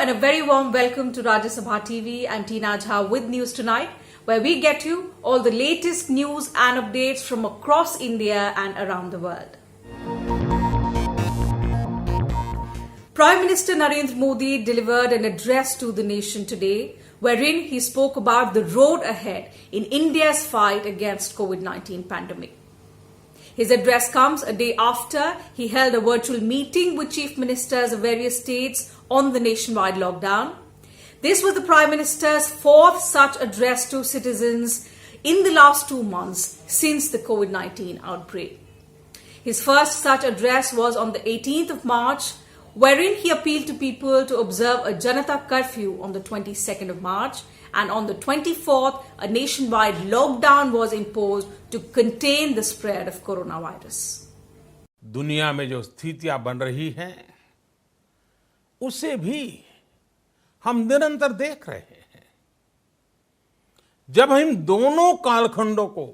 and a very warm welcome to Rajya Sabha TV. I'm Tina Jha with News Tonight, where we get you all the latest news and updates from across India and around the world. Prime Minister Narendra Modi delivered an address to the nation today, wherein he spoke about the road ahead in India's fight against COVID-19 pandemic. His address comes a day after he held a virtual meeting with chief ministers of various states on the nationwide lockdown. This was the Prime Minister's fourth such address to citizens in the last 2 months since the COVID-19 outbreak. His first such address was on the 18th of March, wherein he appealed to people to observe a Janata curfew on the 22nd of March, and on the 24th, a nationwide lockdown was imposed to contain the spread of coronavirus. दुनिया में जो स्थितियां बन रही हैं, उसे भी हम निरंतर देख रहे हैं। जब हम दोनों कालखंडों को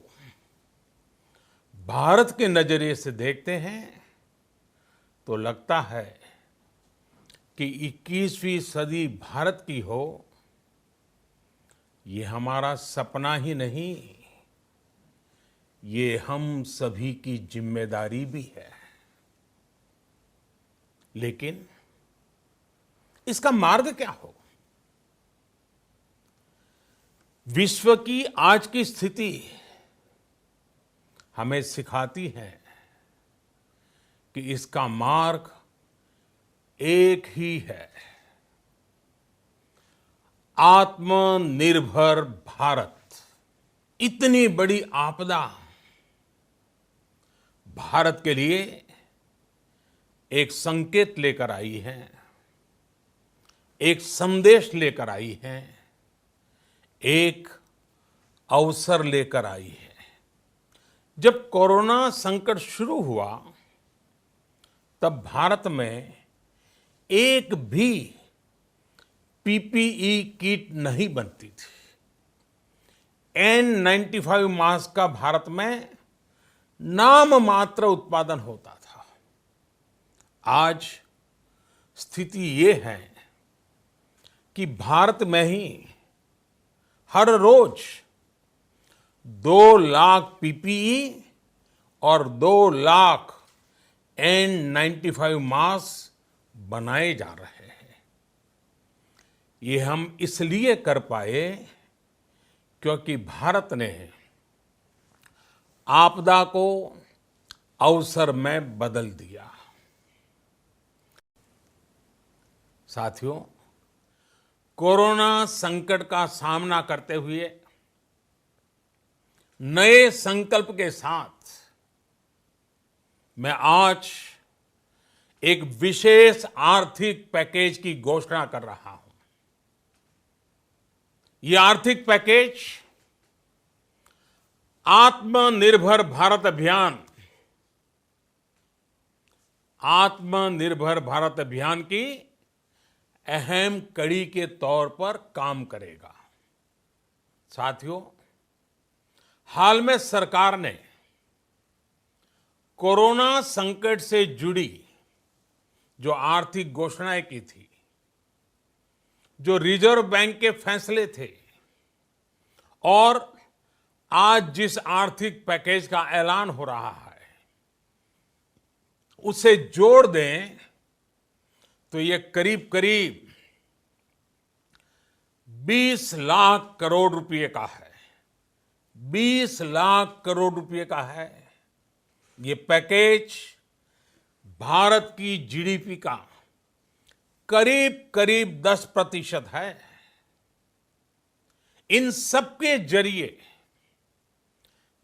भारत के नजरिए से देखते हैं, तो लगता है कि 21वीं सदी भारत की हो, ये हमारा सपना ही नहीं, ये हम सभी की जिम्मेदारी भी है। लेकिन इसका मार्ग क्या हो? विश्व की आज की स्थिति हमें सिखाती है कि इसका मार्ग एक ही है, आत्मनिर्भर भारत। इतनी बड़ी आपदा भारत के लिए एक संकेत लेकर आई है, एक संदेश लेकर आई है, एक अवसर लेकर आई है। जब कोरोना संकट शुरू हुआ, तब भारत में एक भी पीपीई किट नहीं बनती थी। N95 मास्क का भारत में नाम मात्र उत्पादन होता था। आज स्थिति ये है कि भारत में ही हर रोज 2 लाख पीपीई और 2 लाख N95 मास्क बनाए जा रहे हैं। ये हम इसलिए कर पाए क्योंकि भारत ने आपदा को अवसर में बदल दिया। साथियों, कोरोना संकट का सामना करते हुए नए संकल्प के साथ मैं आज एक विशेष आर्थिक पैकेज की घोषणा कर रहा हूं। यह आर्थिक पैकेज आत्मनिर्भर भारत अभियान, आत्मनिर्भर भारत अभियान की अहम कड़ी के तौर पर काम करेगा। साथियों, हाल में सरकार ने कोरोना संकट से जुड़ी जो आर्थिक घोषणाएं की थी, जो रिजर्व बैंक के फैसले थे, और आज जिस आर्थिक पैकेज का ऐलान हो रहा है, उसे जोड़ दें तो ये करीब करीब 20 लाख करोड़ रुपए का है। 20 लाख करोड़ रुपए का है। ये पैकेज भारत की जीडीपी का करीब करीब 10% है। इन सबके जरिए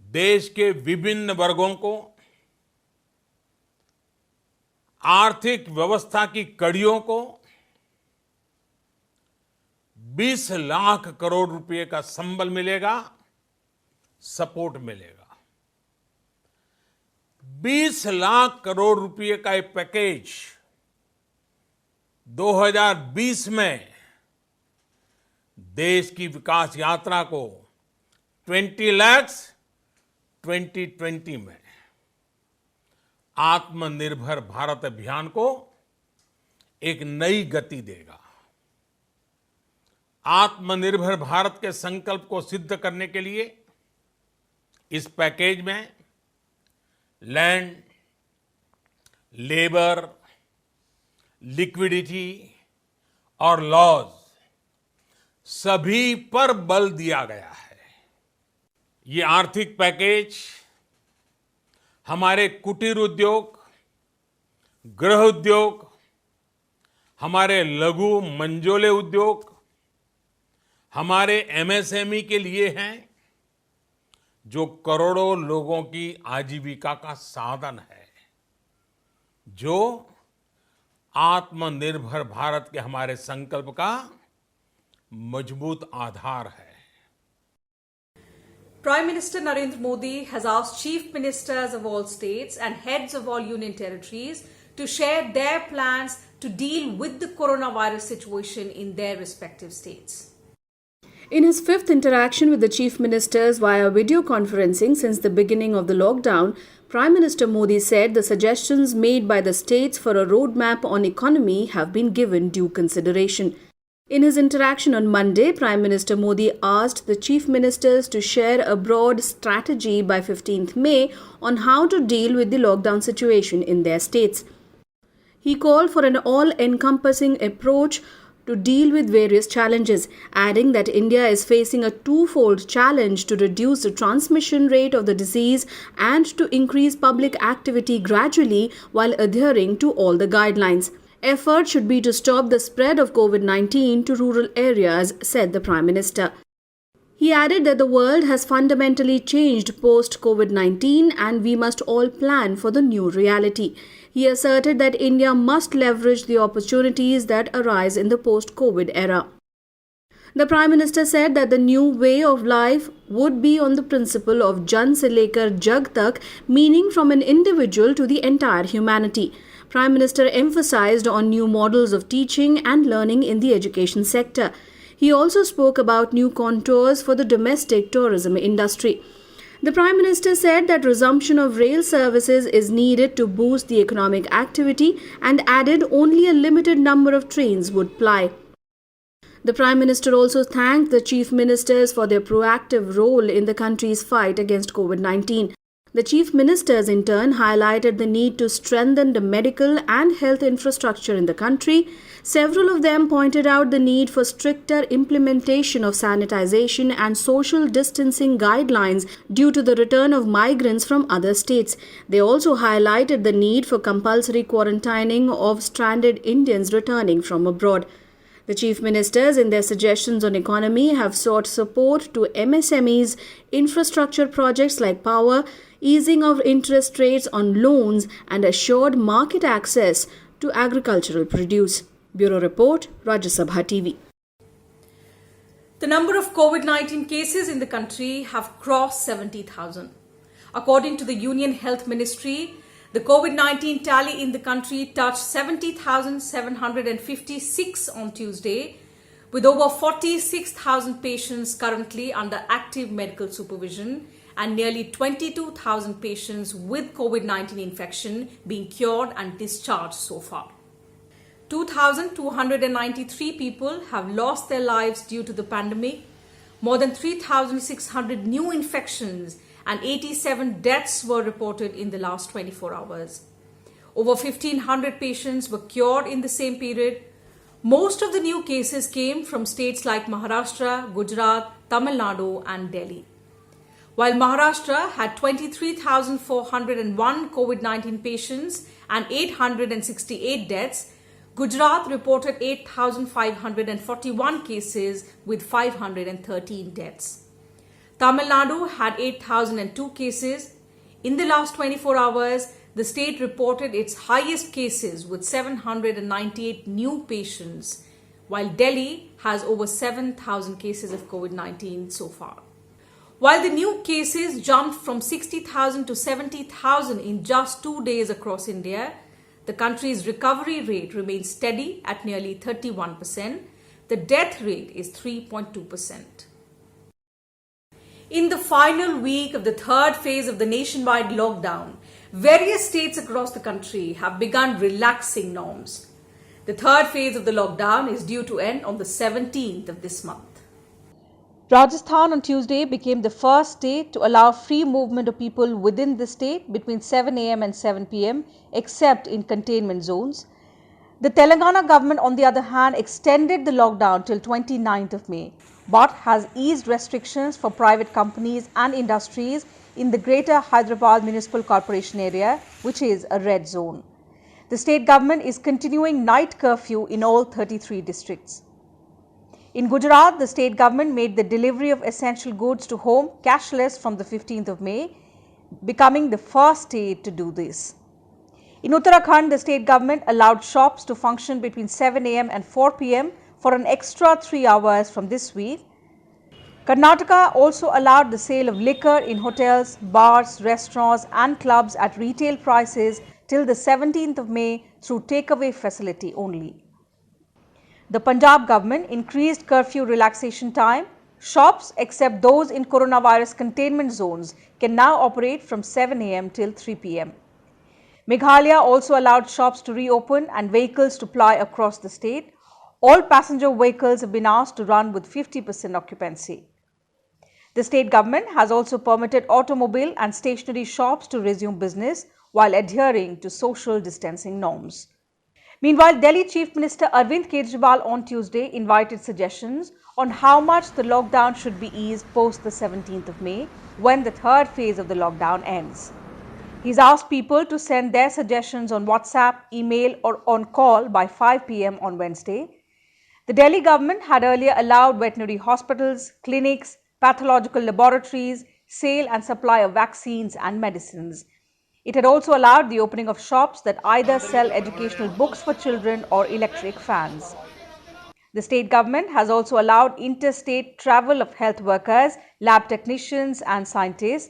देश के विभिन्न वर्गों को आर्थिक व्यवस्था की कड़ियों को 20 लाख करोड़ रुपए का संबल मिलेगा, सपोर्ट मिलेगा। 20 लाख करोड़ रुपए का एक पैकेज 2020 में देश की विकास यात्रा को 20 लाख 2020 में आत्मनिर्भर भारत अभियान को एक नई गति देगा। आत्मनिर्भर भारत के संकल्प को सिद्ध करने के लिए इस पैकेज में लैंड, लेबर, लिक्विडिटी और लॉज सभी पर बल दिया गया है। ये आर्थिक पैकेज हमारे कुटीर उद्योग, गृह उद्योग, हमारे लघु मंझोले उद्योग, हमारे एमएसएमई के लिए हैं, जो करोड़ों लोगों की आजीविका का साधन है, जो आत्मनिर्भर भारत के हमारे संकल्प का मजबूत आधार है। Prime Minister Narendra Modi has asked chief ministers of all states and heads of all union territories to share their plans to deal with the coronavirus situation in their respective states. In his fifth interaction with the chief ministers via video conferencing since the beginning of the lockdown, Prime Minister Modi said the suggestions made by the states for a roadmap on economy have been given due consideration. In his interaction on Monday, Prime Minister Modi asked the chief ministers to share a broad strategy by 15th May on how to deal with the lockdown situation in their states. He called for an all-encompassing approach to deal with various challenges, adding that India is facing a twofold challenge to reduce the transmission rate of the disease and to increase public activity gradually while adhering to all the guidelines. Effort should be to stop the spread of COVID-19 to rural areas, said the Prime Minister. He added that the world has fundamentally changed post-COVID-19 and we must all plan for the new reality. He asserted that India must leverage the opportunities that arise in the post-COVID era. The Prime Minister said that the new way of life would be on the principle of Jan se lekar Jag tak, meaning from an individual to the entire humanity. Prime Minister emphasized on new models of teaching and learning in the education sector. He also spoke about new contours for the domestic tourism industry. The Prime Minister said that resumption of rail services is needed to boost the economic activity and added only a limited number of trains would ply. The Prime Minister also thanked the chief ministers for their proactive role in the country's fight against COVID-19. The chief ministers in turn highlighted the need to strengthen the medical and health infrastructure in the country. Several of them pointed out the need for stricter implementation of sanitization and social distancing guidelines due to the return of migrants from other states. They also highlighted the need for compulsory quarantining of stranded Indians returning from abroad. The chief ministers, in their suggestions on economy, have sought support to MSMEs, infrastructure projects like power, easing of interest rates on loans, and assured market access to agricultural produce. Bureau Report, Rajya Sabha TV. The number of COVID-19 cases in the country have crossed 70,000. According to the Union Health Ministry, the COVID-19 tally in the country touched 70,756 on Tuesday, with over 46,000 patients currently under active medical supervision and nearly 22,000 patients with COVID-19 infection being cured and discharged so far. 2,293 people have lost their lives due to the pandemic. More than 3,600 new infections and 87 deaths were reported in the last 24 hours. Over 1,500 patients were cured in the same period. Most of the new cases came from states like Maharashtra, Gujarat, Tamil Nadu and Delhi. While Maharashtra had 23,401 COVID-19 patients and 868 deaths, Gujarat reported 8,541 cases with 513 deaths. Tamil Nadu had 8,002 cases. In the last 24 hours, the state reported its highest cases with 798 new patients, while Delhi has over 7,000 cases of COVID-19 so far. While the new cases jumped from 60,000 to 70,000 in just 2 days across India, the country's recovery rate remains steady at nearly 31%. The death rate is 3.2%. In the final week of the third phase of the nationwide lockdown, various states across the country have begun relaxing norms. The third phase of the lockdown is due to end on the 17th of this month. Rajasthan on Tuesday became the first state to allow free movement of people within the state between 7 am and 7 pm, except in containment zones. The Telangana government, on the other hand, extended the lockdown till 29th of May, but has eased restrictions for private companies and industries in the Greater Hyderabad Municipal Corporation area, which is a red zone. The state government is continuing night curfew in all 33 districts. In Gujarat, the state government made the delivery of essential goods to home cashless from the 15th of May, becoming the first state to do this. In Uttarakhand, the state government allowed shops to function between 7 am and 4 pm for an extra 3 hours from this week. Karnataka also allowed the sale of liquor in hotels, bars, restaurants and clubs at retail prices till the 17th of May through takeaway facility only. The Punjab government increased curfew relaxation time. Shops, except those in coronavirus containment zones, can now operate from 7 am till 3 pm. Meghalaya also allowed shops to reopen and vehicles to ply across the state. All passenger vehicles have been asked to run with 50% occupancy. The state government has also permitted automobile and stationery shops to resume business while adhering to social distancing norms. Meanwhile, Delhi Chief Minister Arvind Kejriwal on Tuesday invited suggestions on how much the lockdown should be eased post the 17th of May when the third phase of the lockdown ends. He's asked people to send their suggestions on WhatsApp, email or on call by 5 pm on Wednesday. The Delhi government had earlier allowed veterinary hospitals, clinics, pathological laboratories, sale and supply of vaccines and medicines. It had also allowed the opening of shops that either sell educational books for children or electric fans. The state government has also allowed interstate travel of health workers, lab technicians and scientists.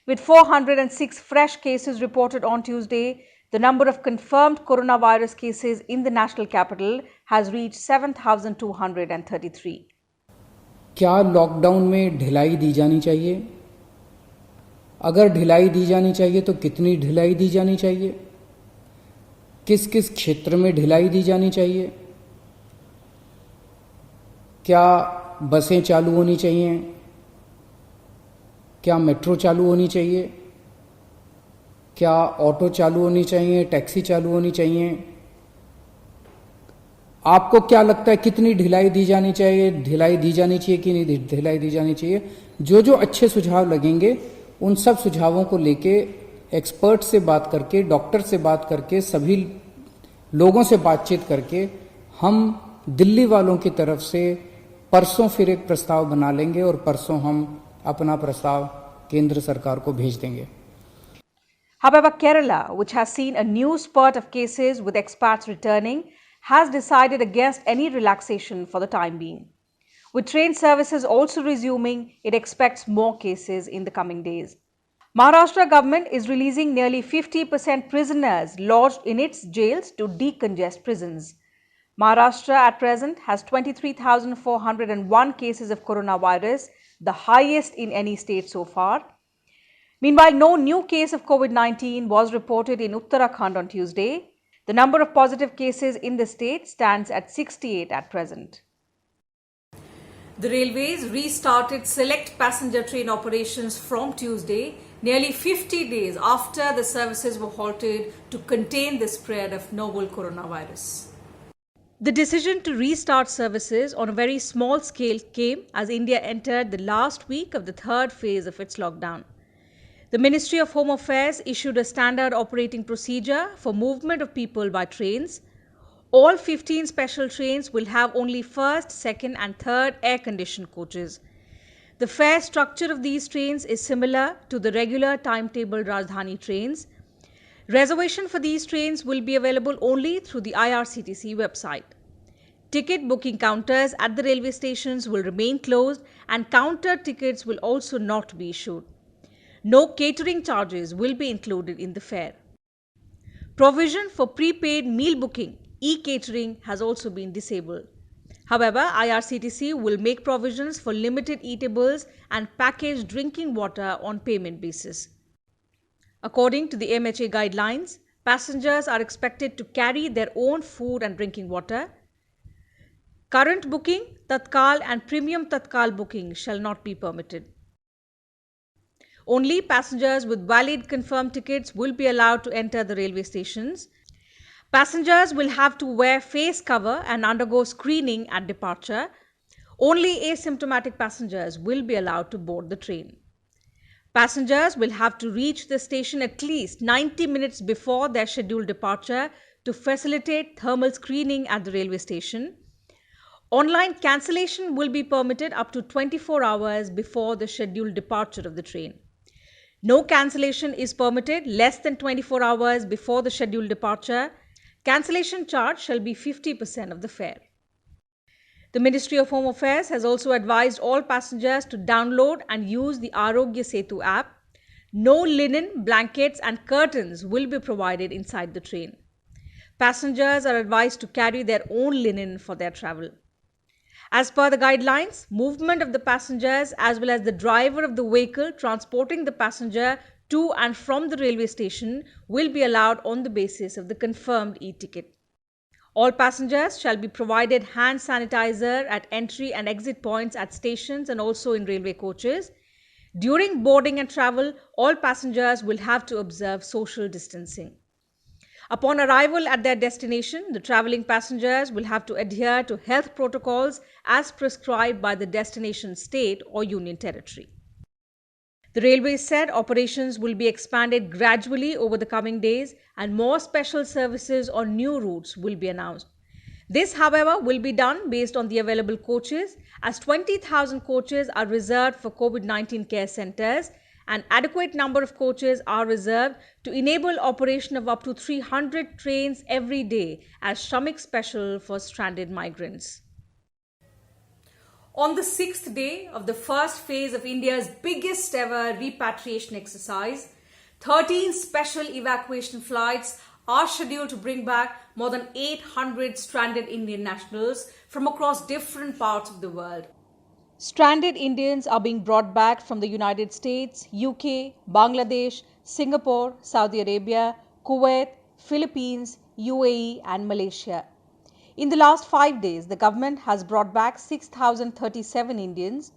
With 406 fresh cases reported on Tuesday, the number of confirmed coronavirus cases in the national capital has reached 7,233. क्या lockdown में ढिलाई दी जानी चाहिए? अगर ढिलाई दी जानी चाहिए तो कितनी ढिलाई दी जानी चाहिए? किस किस क्षेत्र में ढिलाई दी जानी चाहिए? क्या बसें चालू होनी चाहिए? क्या मेट्रो चालू होनी चाहिए? क्या ऑटो चालू होनी चाहिए? टैक्सी चालू होनी चाहिए? आपको क्या लगता है कितनी ढिलाई दी जानी चाहिए? ढिलाई दी जानी चाहिए कि नहीं ढिलाई दी जानी चाहिए? जो अच्छे सुझाव लगेंगे उन सब सुझावों को लेके एक्सपर्ट से बात करके, डॉक्टर से बात करके, सभी लोगों से बातचीत करके हम दिल्ली वालों की तरफ से परसों फिर एक प्रस्ताव बना लेंगे और परसों हम अपना प्रस्ताव केंद्र सरकार को भेज देंगे. However, Kerala, which has seen a new spurt of cases with expats returning, has decided against any relaxation for the time being. With train services also resuming, it expects more cases in the coming days. Maharashtra government is releasing nearly 50% prisoners lodged in its jails to decongest prisons. Maharashtra at present has 23,401 cases of coronavirus, the highest in any state so far. Meanwhile, no new case of COVID-19 was reported in Uttarakhand on Tuesday. The number of positive cases in the state stands at 68 at present. The railways restarted select passenger train operations from Tuesday, nearly 50 days after the services were halted to contain the spread of novel coronavirus. The decision to restart services on a very small scale came as India entered the last week of the third phase of its lockdown. The Ministry of Home Affairs issued a standard operating procedure for movement of people by trains. All 15 special trains will have only first, second and third air-conditioned coaches. The fare structure of these trains is similar to the regular timetable Rajdhani trains. Reservation for these trains will be available only through the IRCTC website. Ticket booking counters at the railway stations will remain closed and counter tickets will also not be issued. No catering charges will be included in the fare. Provision for prepaid meal booking, e-catering, has also been disabled. However, IRCTC will make provisions for limited eatables and packaged drinking water on payment basis. According to the MHA guidelines, Passengers are expected to carry their own food and drinking water. Current booking, Tatkal and premium Tatkal booking shall not be permitted. Only passengers with valid confirmed tickets will be allowed to enter the railway stations. Passengers will have to wear face cover and undergo screening at departure. Only asymptomatic passengers will be allowed to board the train. Passengers will have to reach the station at least 90 minutes before their scheduled departure to facilitate thermal screening at the railway station. Online cancellation will be permitted up to 24 hours before the scheduled departure of the train. No cancellation is permitted less than 24 hours before the scheduled departure. Cancellation charge shall be 50% of the fare. The Ministry of Home Affairs has also advised all passengers to download and use the Arogya Setu app. No linen, blankets and curtains will be provided inside the train. Passengers are advised to carry their own linen for their travel. As per the guidelines, movement of the passengers as well as the driver of the vehicle transporting the passenger to and from the railway station will be allowed on the basis of the confirmed e-ticket. All passengers shall be provided hand sanitizer at entry and exit points at stations and also in railway coaches. During boarding and travel, all passengers will have to observe social distancing. Upon arrival at their destination, the travelling passengers will have to adhere to health protocols as prescribed by the destination state or union territory. The railway said operations will be expanded gradually over the coming days and more special services on new routes will be announced. This, however, will be done based on the available coaches, as 20,000 coaches are reserved for COVID-19 care centres. An adequate number of coaches are reserved to enable operation of up to 300 trains every day as Shramik Special for stranded migrants. On the 6th day of the first phase of India's biggest ever repatriation exercise, 13 special evacuation flights are scheduled to bring back more than 800 stranded Indian nationals from across different parts of the world. Stranded Indians are being brought back from the United States, UK, Bangladesh, Singapore, Saudi Arabia, Kuwait, Philippines, UAE and Malaysia. In the last 5 days, the government has brought back 6,037 Indians.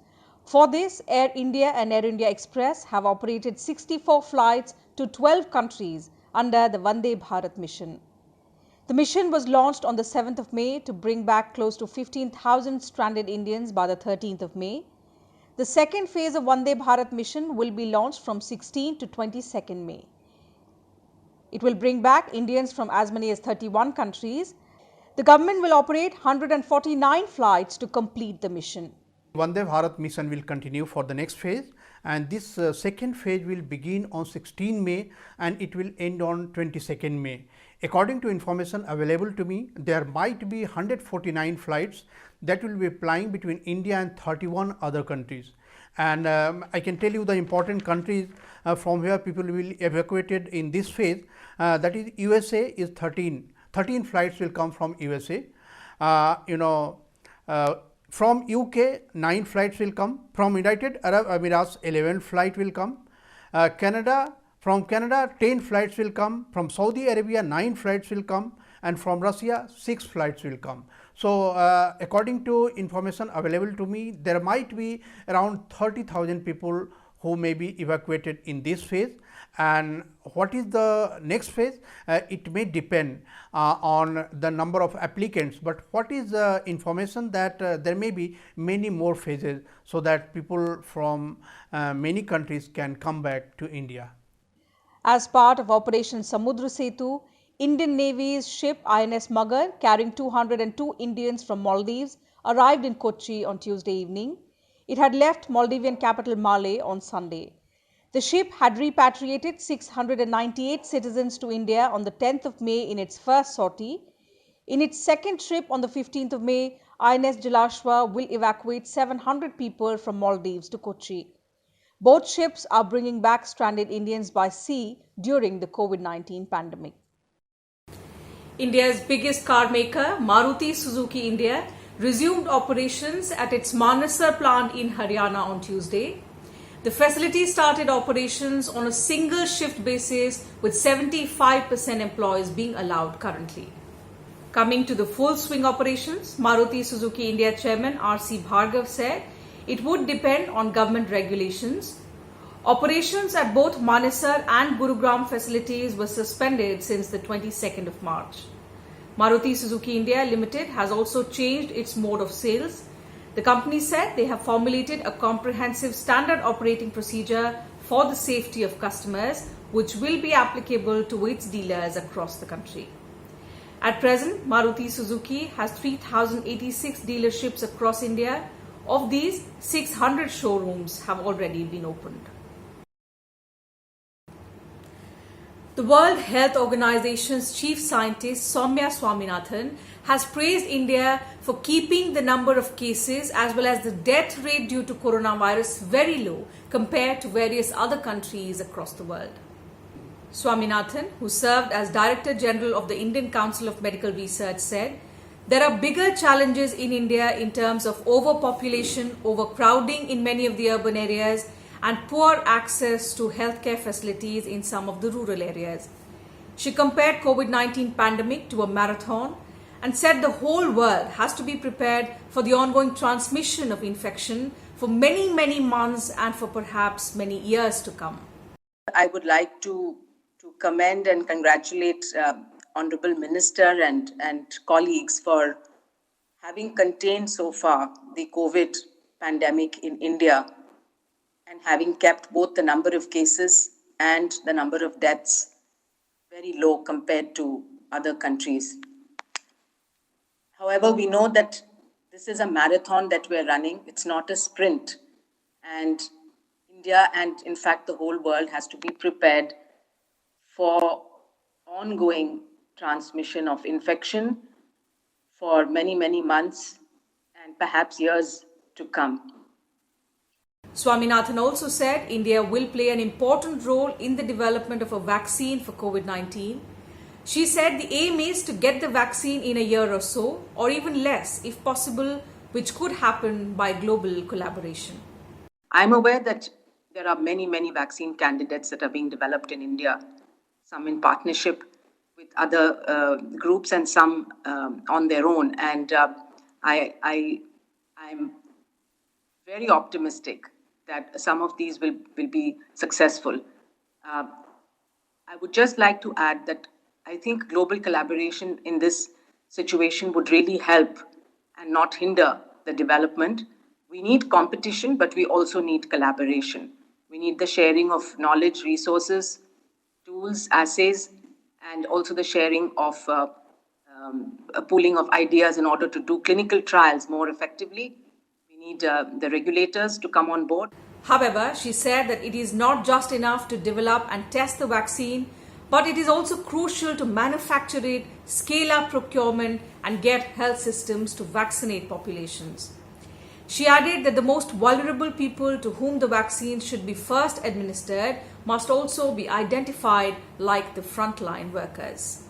For this, Air India and Air India Express have operated 64 flights to 12 countries under the Vande Bharat mission. The mission was launched on the 7th of May to bring back close to 15,000 stranded Indians by the 13th of May. The second phase of Vande Bharat mission will be launched from 16 to 22nd May. It will bring back Indians from as many as 31 countries. The government will operate 149 flights to complete the mission. Vande Bharat mission will continue for the next phase, and this second phase will begin on 16 May and it will end on 22nd May. According to information available to me, there might be 149 flights that will be flying between India and 31 other countries. And I can tell you the important countries from where people will be evacuated in this phase, that is USA is 13 flights will come from USA. From UK 9 flights will come, from United Arab Emirates 11 flight will come, from Canada 10 flights will come, from Saudi Arabia 9 flights will come, and from Russia 6 flights will come. So, according to information available to me, there might be around 30,000 people who may be evacuated in this phase. And what is the next phase? It may depend on the number of applicants, but what is the information that there may be many more phases, so that people from many countries can come back to India. As part of Operation Samudra Setu, Indian Navy's ship INS Magar carrying 202 Indians from Maldives arrived in Kochi on Tuesday evening. It had left Maldivian capital Malé on Sunday. The ship had repatriated 698 citizens to India on the 10th of May in its first sortie. In its second trip on the 15th of May, INS Jalashwa will evacuate 700 people from Maldives to Kochi. Both ships are bringing back stranded Indians by sea during the COVID-19 pandemic. India's biggest car maker, Maruti Suzuki India, resumed operations at its Manesar plant in Haryana on Tuesday. The facility started operations on a single shift basis with 75% employees being allowed currently. Coming to the full swing operations, Maruti Suzuki India chairman R.C. Bhargav said it would depend on government regulations. Operations at both Manesar and Gurugram facilities were suspended since the 22nd of March. Maruti Suzuki India Limited has also changed its mode of sales. The company said they have formulated a comprehensive standard operating procedure for the safety of customers, which will be applicable to its dealers across the country. At present, Maruti Suzuki has 3,086 dealerships across India. Of these, 600 showrooms have already been opened. The World Health Organization's chief scientist Soumya Swaminathan has praised India for keeping the number of cases as well as the death rate due to coronavirus very low compared to various other countries across the world. Swaminathan, who served as Director General of the Indian Council of Medical Research, said, "There are bigger challenges in India in terms of overpopulation, overcrowding in many of the urban areas, and poor access to healthcare facilities in some of the rural areas." She compared COVID-19 pandemic to a marathon and said the whole world has to be prepared for the ongoing transmission of infection for many, many months and for perhaps many years to come. I would like to commend and congratulate Honorable Minister and colleagues for having contained so far the COVID pandemic in India and having kept both the number of cases and the number of deaths very low compared to other countries. However, we know that this is a marathon that we're running. It's not a sprint. And India and in fact the whole world has to be prepared for ongoing transmission of infection for many, many months and perhaps years to come. Swaminathan also said India will play an important role in the development of a vaccine for COVID-19. She said the aim is to get the vaccine in a year or so, or even less if possible, which could happen by global collaboration. I'm aware that there are many, many vaccine candidates that are being developed in India, some in partnership with other groups and some on their own. And I'm very optimistic that some of these will be successful. I would just like to add that I think global collaboration in this situation would really help and not hinder the development. We need competition, but we also need collaboration. We need the sharing of knowledge, resources, tools, assays, and also the sharing of a pooling of ideas in order to do clinical trials more effectively. We need the regulators to come on board. However, she said that it is not just enough to develop and test the vaccine, but it is also crucial to manufacture it, scale up procurement, and get health systems to vaccinate populations. She added that the most vulnerable people to whom the vaccine should be first administered must also be identified like the frontline workers.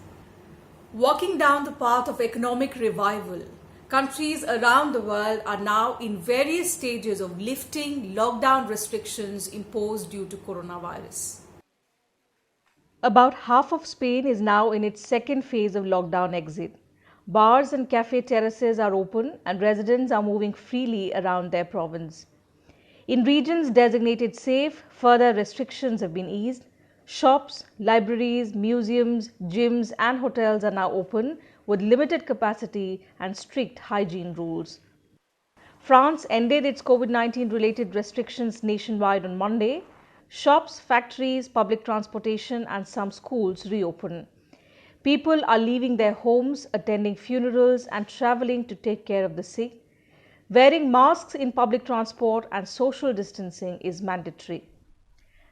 Walking down the path of economic revival, countries around the world are now in various stages of lifting lockdown restrictions imposed due to coronavirus. About half of Spain is now in its second phase of lockdown exit. Bars and cafe terraces are open and residents are moving freely around their province. In regions designated safe, further restrictions have been eased. Shops, libraries, museums, gyms and hotels are now open with limited capacity and strict hygiene rules. France ended its COVID-19 related restrictions nationwide on Monday. Shops, factories, public transportation and some schools reopen. People are leaving their homes, attending funerals and travelling to take care of the sick. Wearing masks in public transport and social distancing is mandatory.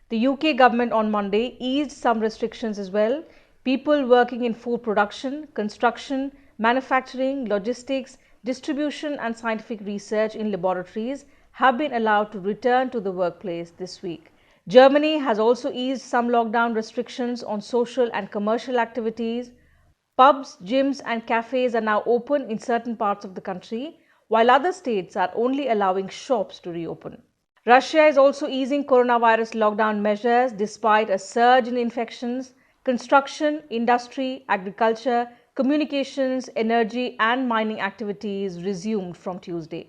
The UK government on Monday eased some restrictions as well. People working in food production, construction, manufacturing, logistics, distribution and scientific research in laboratories have been allowed to return to the workplace this week. Germany has also eased some lockdown restrictions on social and commercial activities. Pubs, gyms and cafes are now open in certain parts of the country, while other states are only allowing shops to reopen. Russia is also easing coronavirus lockdown measures despite a surge in infections. Construction, industry, agriculture, communications, energy and mining activities resumed from Tuesday.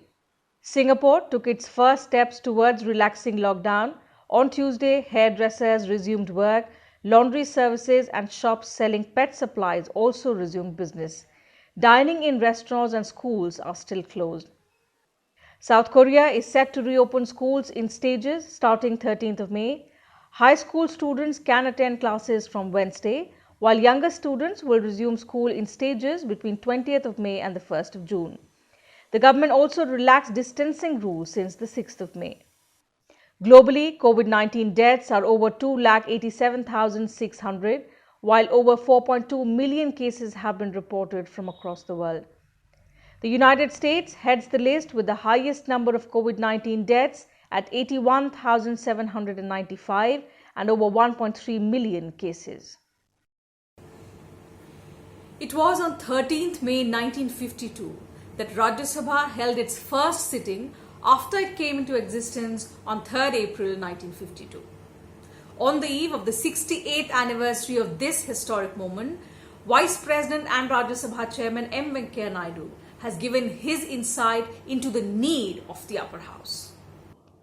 Singapore took its first steps towards relaxing lockdown. On Tuesday, hairdressers resumed work, laundry services and shops selling pet supplies also resumed business. Dining in restaurants and schools are still closed. South Korea is set to reopen schools in stages starting 13th of May. High school students can attend classes from Wednesday, while younger students will resume school in stages between 20th of May and the 1st of June. The government also relaxed distancing rules since the 6th of May. Globally, COVID-19 deaths are over 287,600, while over 4.2 million cases have been reported from across the world. The United States heads the list with the highest number of COVID-19 deaths at 81,795 and over 1.3 million cases. It was on 13th May 1952 that Rajya Sabha held its first sitting after it came into existence on 3rd April 1952. On the eve of the 68th anniversary of this historic moment, Vice President and Rajya Sabha Chairman M. Venkaiah Naidu has given his insight into the need of the upper house.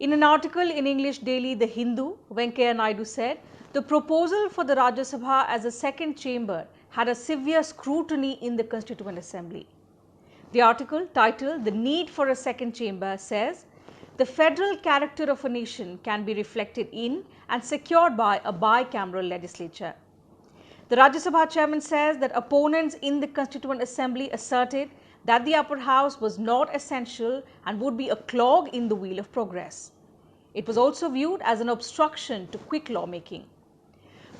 In an article in English daily The Hindu, Venkaiah Naidu said, the proposal for the Rajya Sabha as a second chamber had a severe scrutiny in the Constituent Assembly. The article, titled The Need for a Second Chamber, says, the federal character of a nation can be reflected in and secured by a bicameral legislature. The Rajya Sabha chairman says that opponents in the Constituent Assembly asserted that the upper house was not essential and would be a clog in the wheel of progress. It was also viewed as an obstruction to quick lawmaking.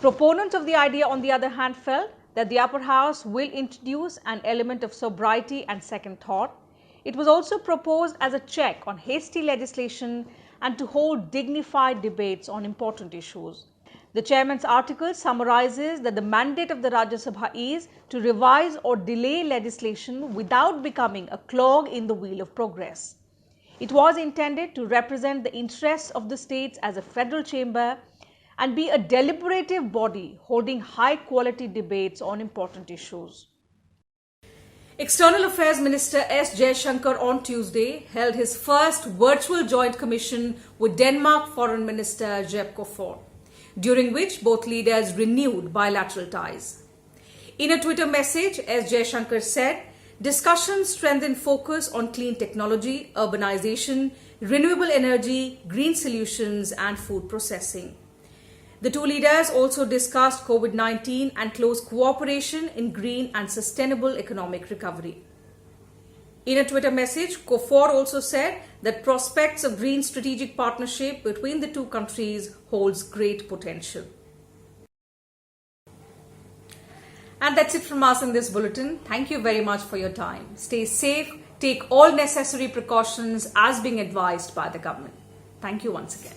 Proponents of the idea, on the other hand, felt that the upper house will introduce an element of sobriety and second thought. It was also proposed as a check on hasty legislation and to hold dignified debates on important issues. The chairman's article summarizes that the mandate of the Rajya Sabha is to revise or delay legislation without becoming a clog in the wheel of progress. It was intended to represent the interests of the states as a federal chamber and be a deliberative body holding high-quality debates on important issues. External Affairs Minister S. Jaishankar on Tuesday held his first virtual joint commission with Denmark Foreign Minister Jeppe Kofod, during which both leaders renewed bilateral ties. In a Twitter message, S. Jaishankar said, discussions strengthen focus on clean technology, urbanization, renewable energy, green solutions and food processing. The two leaders also discussed COVID-19 and close cooperation in green and sustainable economic recovery. In a Twitter message, Kofod also said that prospects of green strategic partnership between the two countries holds great potential. And that's it from us in this bulletin. Thank you very much for your time. Stay safe, take all necessary precautions as being advised by the government. Thank you once again.